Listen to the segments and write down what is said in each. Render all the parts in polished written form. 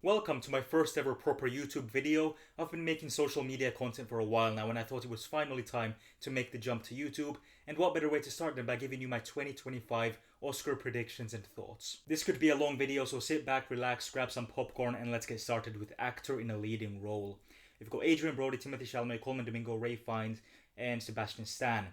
Welcome to my first ever proper YouTube video. I've been making social media content for a while now and I thought it was finally time to make the jump to YouTube, and what better way to start than by giving you my 2025 Oscar predictions and thoughts. This could be a long video, so sit back, relax, grab some popcorn and let's get started with actor in a leading role. We've got Adrien Brody, Timothée Chalamet, Colman Domingo, Ray Fiennes and Sebastian Stan.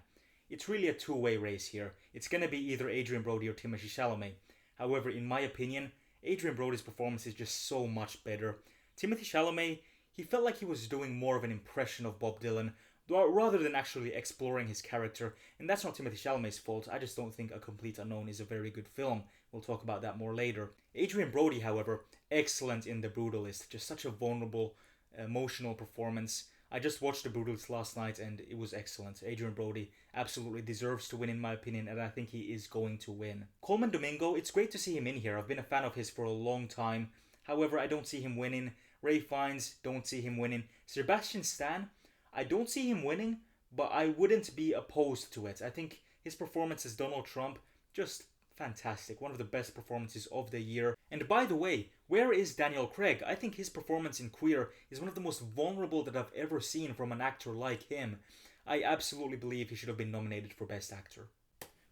It's really a two-way race here. It's gonna be either Adrien Brody or Timothée Chalamet. However, in my opinion, Adrien Brody's performance is just so much better. Timothée Chalamet, he felt like he was doing more of an impression of Bob Dylan rather than actually exploring his character, and that's not Timothée Chalamet's fault. I just don't think A Complete Unknown is a very good film. We'll talk about that more later. Adrien Brody, however, excellent in The Brutalist. Just such a vulnerable, emotional performance. I just watched The Brutalist last night and it was excellent. Adrien Brody absolutely deserves to win in my opinion, and I think he is going to win. Colman Domingo, it's great to see him in here. I've been a fan of his for a long time. However, I don't see him winning. Ray Fiennes, don't see him winning. Sebastian Stan, I don't see him winning, but I wouldn't be opposed to it. I think his performance as Donald Trump, just fantastic. One of the best performances of the year. And by the way, where is Daniel Craig? I think his performance in Queer is one of the most vulnerable that I've ever seen from an actor like him. I absolutely believe he should have been nominated for Best Actor.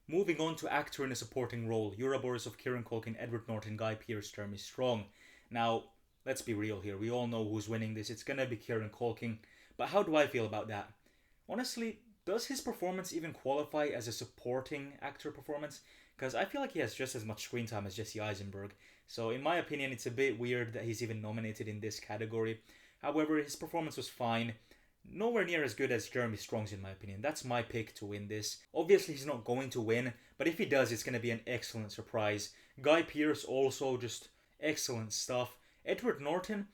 Moving on to actor in a supporting role. Yura Borisov, Kieran Culkin, Edward Norton, Guy Pearce, Jeremy Strong. Now, let's be real here. We all know who's winning this. It's gonna be Kieran Culkin. But how do I feel about that? Honestly, does his performance even qualify as a supporting actor performance? Because I feel like he has just as much screen time as Jesse Eisenberg. So in my opinion, it's a bit weird that he's even nominated in this category. However, his performance was fine. Nowhere near as good as Jeremy Strong's in my opinion. That's my pick to win this. Obviously he's not going to win, but if he does, it's going to be an excellent surprise. Guy Pearce also just excellent stuff. Edward Norton,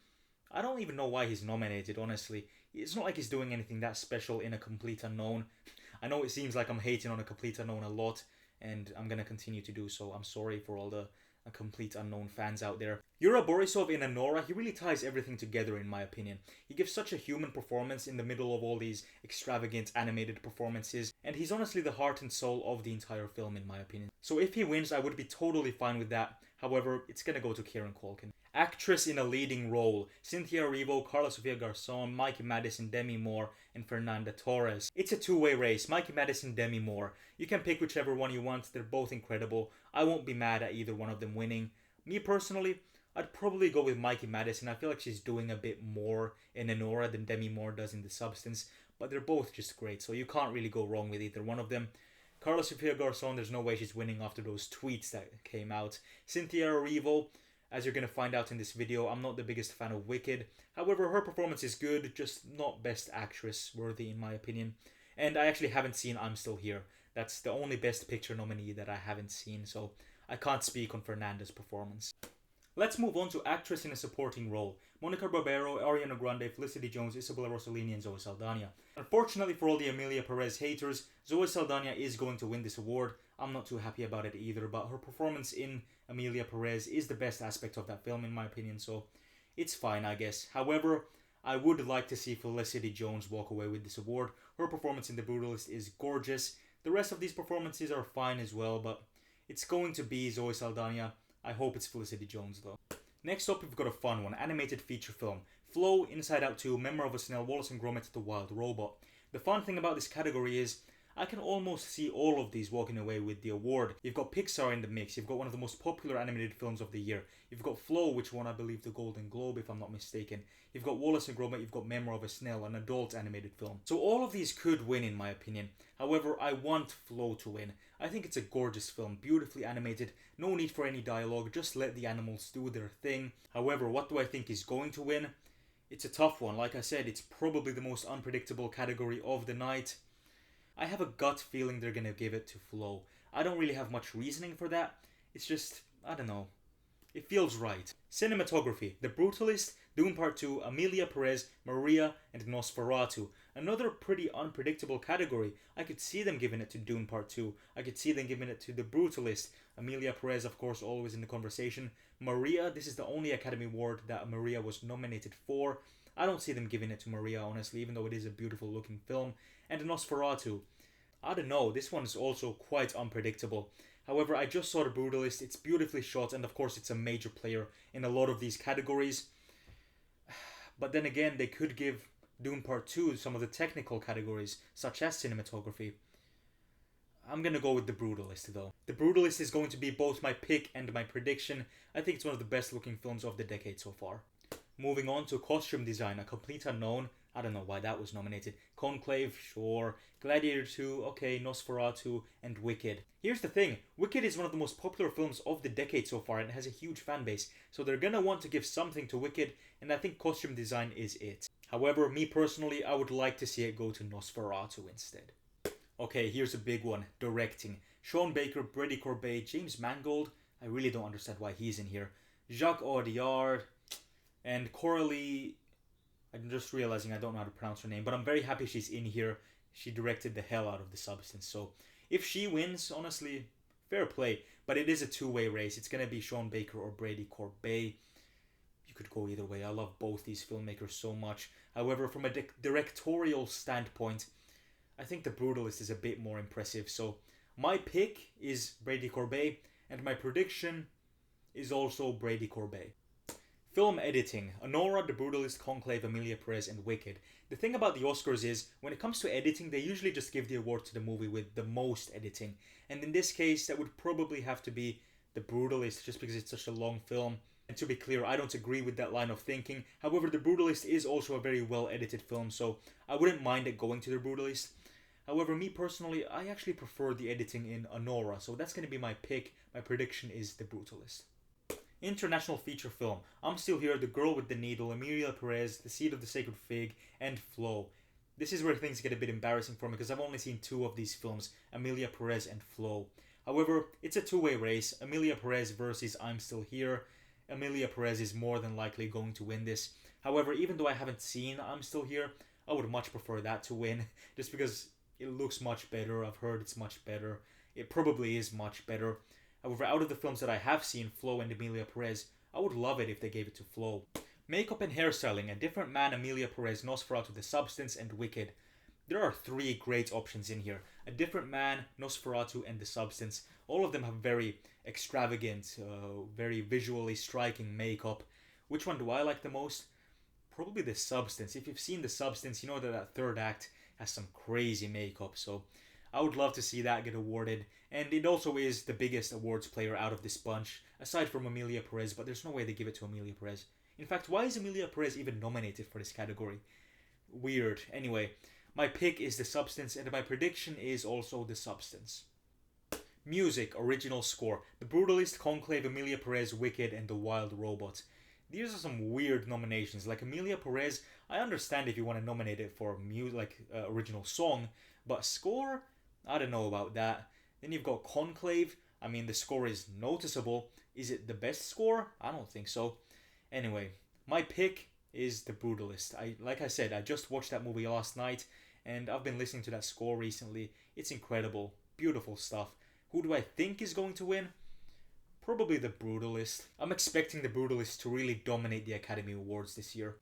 I don't even know why he's nominated, honestly. It's not like he's doing anything that special in A Complete Unknown. I know it seems like I'm hating on A Complete Unknown a lot, and I'm going to continue to do so. I'm sorry for all the A Complete Unknown fans out there. Yura Borisov in Anora, he really ties everything together in my opinion. He gives such a human performance in the middle of all these extravagant animated performances, and he's honestly the heart and soul of the entire film in my opinion. So if he wins, I would be totally fine with that. However, it's going to go to Kieran Culkin. Actress in a leading role. Cynthia Erivo, Carla Sofia Garçon, Mikey Madison, Demi Moore, and Fernanda Torres. It's a two-way race. Mikey Madison, Demi Moore. You can pick whichever one you want. They're both incredible. I won't be mad at either one of them winning. Me personally, I'd probably go with Mikey Madison. I feel like she's doing a bit more in Anora than Demi Moore does in The Substance, but they're both just great, so you can't really go wrong with either one of them. Carla Sofia Garçon, there's no way she's winning after those tweets that came out. Cynthia Erivo, as you're going to find out in this video, I'm not the biggest fan of Wicked. However, her performance is good, just not Best Actress worthy in my opinion. And I actually haven't seen I'm Still Here. That's the only Best Picture nominee that I haven't seen, so I can't speak on Fernanda's performance. Let's move on to actress in a supporting role. Monica Barbero, Ariana Grande, Felicity Jones, Isabella Rossellini and Zoe Saldana. Unfortunately for all the Emilia Pérez haters, Zoe Saldana is going to win this award. I'm not too happy about it either, but her performance in Emilia Pérez is the best aspect of that film in my opinion, so it's fine I guess. However, I would like to see Felicity Jones walk away with this award. Her performance in The Brutalist is gorgeous. The rest of these performances are fine as well, but it's going to be Zoe Saldana. I hope it's Felicity Jones though. Next up, we've got a fun one, animated feature film. Flow, Inside Out 2, Memoir of a Snail, Wallace and Gromit, The Wild Robot. The fun thing about this category is I can almost see all of these walking away with the award. You've got Pixar in the mix, you've got one of the most popular animated films of the year. You've got Flow, which won I believe the Golden Globe if I'm not mistaken. You've got Wallace and Gromit, you've got Memoir of a Snail, an adult animated film. So all of these could win in my opinion. However, I want Flow to win. I think it's a gorgeous film, beautifully animated, no need for any dialogue, just let the animals do their thing. However, what do I think is going to win? It's a tough one. Like I said, it's probably the most unpredictable category of the night. I have a gut feeling they're going to give it to Flow. I don't really have much reasoning for that. It's just, I don't know. It feels right. Cinematography. The Brutalist, Dune Part 2, Emilia Pérez, Maria, and Nosferatu. Another pretty unpredictable category. I could see them giving it to Dune Part 2. I could see them giving it to The Brutalist. Emilia Pérez, of course, always in the conversation. Maria, this is the only Academy Award that Maria was nominated for. I don't see them giving it to Maria, honestly, even though it is a beautiful looking film. And Nosferatu. I don't know, this one's also quite unpredictable. However, I just saw The Brutalist. It's beautifully shot, and of course, it's a major player in a lot of these categories. But then again, they could give Dune Part 2 some of the technical categories, such as cinematography. I'm gonna go with The Brutalist though. The Brutalist is going to be both my pick and my prediction. I think it's one of the best looking films of the decade so far. Moving on to costume design, a complete unknown. I don't know why that was nominated. Conclave, sure. Gladiator 2, okay. Nosferatu, and Wicked. Here's the thing, Wicked is one of the most popular films of the decade so far and it has a huge fan base. So they're gonna want to give something to Wicked, and I think costume design is it. However, me personally, I would like to see it go to Nosferatu instead. Okay, here's a big one. Directing. Sean Baker, Brady Corbet, James Mangold. I really don't understand why he's in here. Jacques Audiard, and Coralie. I'm just realizing I don't know how to pronounce her name, but I'm very happy she's in here. She directed the hell out of The Substance, so if she wins, honestly, fair play. But it is a two-way race. It's going to be Sean Baker or Brady Corbet. You could go either way. I love both these filmmakers so much. However, from a directorial standpoint, I think The Brutalist is a bit more impressive. So my pick is Brady Corbet, and my prediction is also Brady Corbet. Film editing. Anora, The Brutalist, Conclave, Emilia Pérez, and Wicked. The thing about the Oscars is, when it comes to editing, they usually just give the award to the movie with the most editing. And in this case, that would probably have to be The Brutalist, just because it's such a long film. And to be clear, I don't agree with that line of thinking. However, The Brutalist is also a very well-edited film, so I wouldn't mind it going to The Brutalist. However, me personally, I actually prefer the editing in Anora, so that's going to be my pick. My prediction is The Brutalist. International feature film. I'm Still Here, The Girl with the Needle, Emilia Pérez, The Seed of the Sacred Fig, and Flow. This is where things get a bit embarrassing for me because I've only seen two of these films, Emilia Pérez and Flow. However, it's a two-way race, Emilia Pérez versus I'm Still Here. Emilia Pérez is more than likely going to win this. However, even though I haven't seen I'm Still Here, I would much prefer that to win, just because it looks much better. I've heard it's much better. It probably is much better. However, out of the films that I have seen, Flo and Emilia Pérez, I would love it if they gave it to Flo. Makeup and hairstyling. A Different Man, Emilia Pérez, Nosferatu, The Substance, and Wicked. There are three great options in here. A Different Man, Nosferatu, and The Substance. All of them have very extravagant, very visually striking makeup. Which one do I like the most? Probably The Substance. If you've seen The Substance, you know that third act has some crazy makeup, so I would love to see that get awarded. And it also is the biggest awards player out of this bunch, aside from Emilia Pérez, but there's no way they give it to Emilia Pérez. In fact, why is Emilia Pérez even nominated for this category? Weird. Anyway, my pick is The Substance, and my prediction is also The Substance. Music, original score. The Brutalist, Conclave, Emilia Pérez, Wicked, and The Wild Robot. These are some weird nominations. Like Emilia Pérez, I understand if you want to nominate it for original song, but score? I don't know about that. Then you've got Conclave. I mean, the score is noticeable. Is it the best score? I don't think so. Anyway, my pick is The Brutalist. Like I said, I just watched that movie last night, and I've been listening to that score recently. It's incredible. Beautiful stuff. Who do I think is going to win? Probably The Brutalist. I'm expecting The Brutalist to really dominate the Academy Awards this year.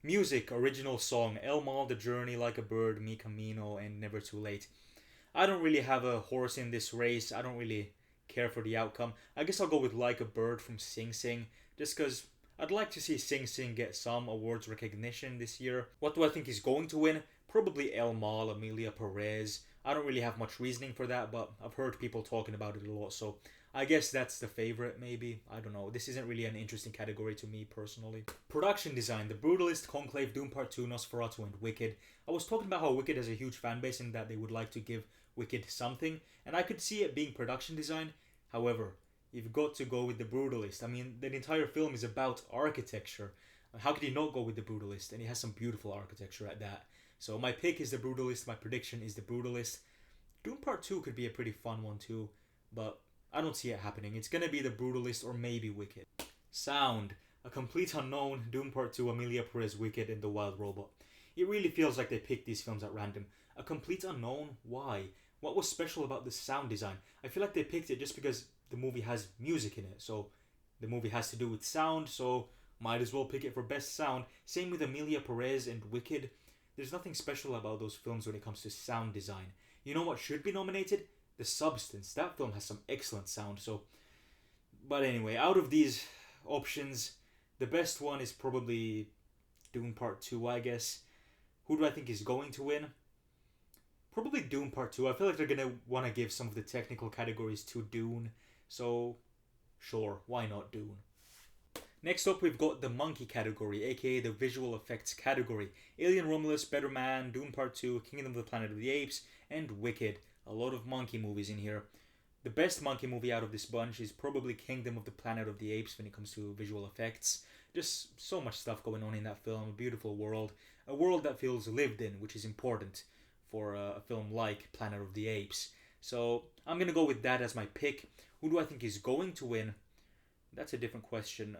Music, original song. El Mal, The Journey, Like a Bird, Mi Camino, and Never Too Late. I don't really have a horse in this race. I don't really care for the outcome. I guess I'll go with Like a Bird from Sing Sing, just because I'd like to see Sing Sing get some awards recognition this year. What do I think is going to win? Probably El Mal, Emilia Pérez. I don't really have much reasoning for that, but I've heard people talking about it a lot, so I guess that's the favorite, maybe. I don't know. This isn't really an interesting category to me, personally. Production design. The Brutalist, Conclave, Dune Part 2, Nosferatu, and Wicked. I was talking about how Wicked has a huge fan base and that they would like to give Wicked something, and I could see it being production design. However, you've got to go with The Brutalist. I mean, the entire film is about architecture. How could you not go with The Brutalist? And it has some beautiful architecture at that. So my pick is The Brutalist. My prediction is The Brutalist. Dune Part 2 could be a pretty fun one too, but I don't see it happening. It's gonna be The Brutalist or maybe Wicked. Sound. A complete unknown. Dune Part 2, Emilia Pérez, Wicked, and The Wild Robot. It really feels like they picked these films at random. A complete unknown? Why? What was special about the sound design? I feel like they picked it just because the movie has music in it, so the movie has to do with sound, so might as well pick it for best sound. Same with Emilia Pérez and Wicked. There's nothing special about those films when it comes to sound design. You know what should be nominated? The Substance. That film has some excellent sound. So, but anyway, out of these options, the best one is probably Dune Part 2, I guess. Who do I think is going to win? Probably Dune Part 2. I feel like they're going to want to give some of the technical categories to Dune. So, sure, why not Dune? Next up, we've got the monkey category, aka the visual effects category. Alien Romulus, Better Man, Dune Part 2, Kingdom of the Planet of the Apes, and Wicked. A lot of monkey movies in here. The best monkey movie out of this bunch is probably Kingdom of the Planet of the Apes when it comes to visual effects. Just so much stuff going on in that film, a beautiful world. A world that feels lived in, which is important for a film like Planet of the Apes. So I'm going to go with that as my pick. Who do I think is going to win? That's a different question.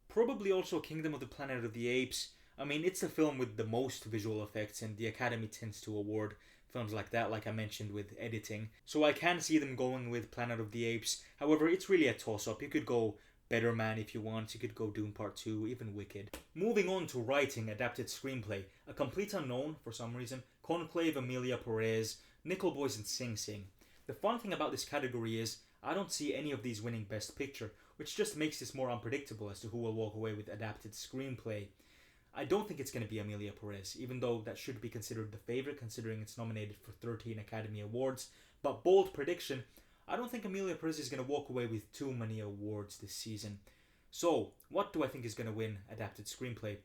Probably also Kingdom of the Planet of the Apes. I mean, it's the film with the most visual effects, and the Academy tends to award films like that, like I mentioned with editing. So I can see them going with Planet of the Apes. However, it's really a toss-up. You could go Better Man if you want. You could go Dune Part 2, even Wicked. Moving on to writing adapted screenplay. A complete unknown, for some reason. Conclave, Emilia Pérez, Nickel Boys, and Sing Sing. The fun thing about this category is I don't see any of these winning Best Picture, which just makes this more unpredictable as to who will walk away with adapted screenplay. I don't think it's going to be Emilia Pérez, even though that should be considered the favorite considering it's nominated for 13 Academy Awards. But bold prediction, I don't think Emilia Pérez is going to walk away with too many awards this season. So, what do I think is going to win adapted screenplay?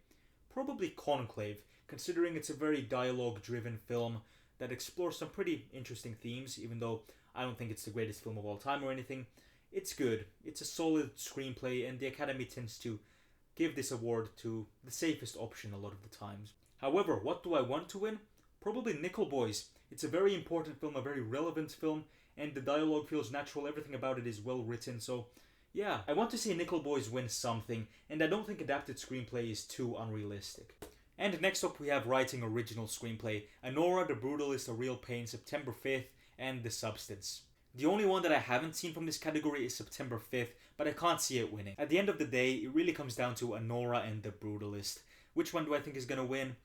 Probably Conclave, considering it's a very dialogue-driven film that explores some pretty interesting themes, even though I don't think it's the greatest film of all time or anything. It's good. It's a solid screenplay, and the Academy tends to give this award to the safest option a lot of the times. However, what do I want to win? Probably Nickel Boys. It's a very important film, a very relevant film, and the dialogue feels natural, everything about it is well written, so yeah, I want to see Nickel Boys win something, and I don't think adapted screenplay is too unrealistic. And next up we have writing original screenplay. Anora, The Brutalist, A Real Pain, September 5th, and The Substance. The only one that I haven't seen from this category is September 5th, but I can't see it winning. At the end of the day, it really comes down to Anora and The Brutalist. Which one do I think is going to win?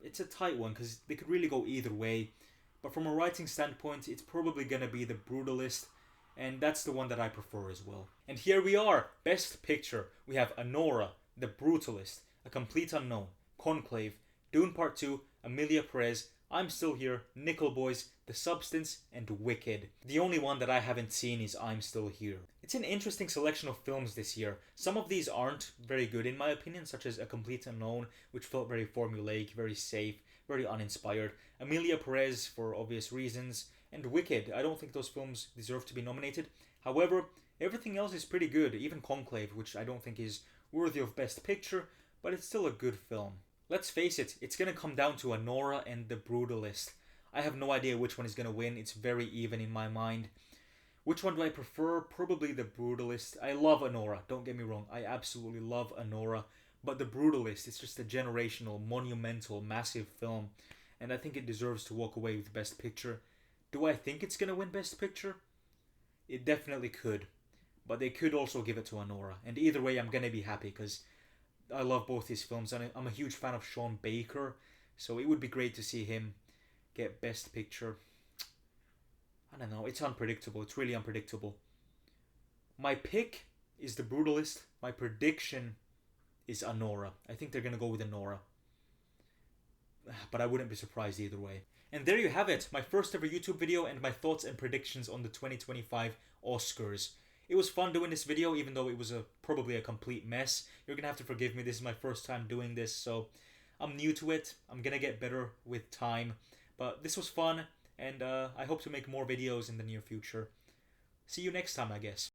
It's a tight one, because they could really go either way. But from a writing standpoint, it's probably going to be The Brutalist, and that's the one that I prefer as well. And here we are, Best Picture. We have Anora, The Brutalist, A Complete Unknown, Conclave, Dune Part 2, Emilia Pérez, I'm Still Here, Nickel Boys, The Substance, and Wicked. The only one that I haven't seen is I'm Still Here. It's an interesting selection of films this year. Some of these aren't very good in my opinion, such as A Complete Unknown, which felt very formulaic, very safe, very uninspired. Emilia Pérez, for obvious reasons, and Wicked. I don't think those films deserve to be nominated. However, everything else is pretty good, even Conclave, which I don't think is worthy of Best Picture, but it's still a good film. Let's face it, it's going to come down to Anora and The Brutalist. I have no idea which one is going to win. It's very even in my mind. Which one do I prefer? Probably The Brutalist. I love Anora, don't get me wrong. I absolutely love Anora. But The Brutalist, it's just a generational, monumental, massive film. And I think it deserves to walk away with Best Picture. Do I think it's going to win Best Picture? It definitely could. But they could also give it to Anora. And either way, I'm going to be happy because I love both these films, and I'm a huge fan of Sean Baker, so it would be great to see him get Best Picture. I don't know, it's unpredictable, it's really unpredictable. My pick is The Brutalist, my prediction is Anora. I think they're going to go with Anora. But I wouldn't be surprised either way. And there you have it, my first ever YouTube video and my thoughts and predictions on the 2025 Oscars. It was fun doing this video, even though it was probably a complete mess. You're going to have to forgive me, this is my first time doing this, so I'm new to it. I'm going to get better with time. But this was fun, and I hope to make more videos in the near future. See you next time, I guess.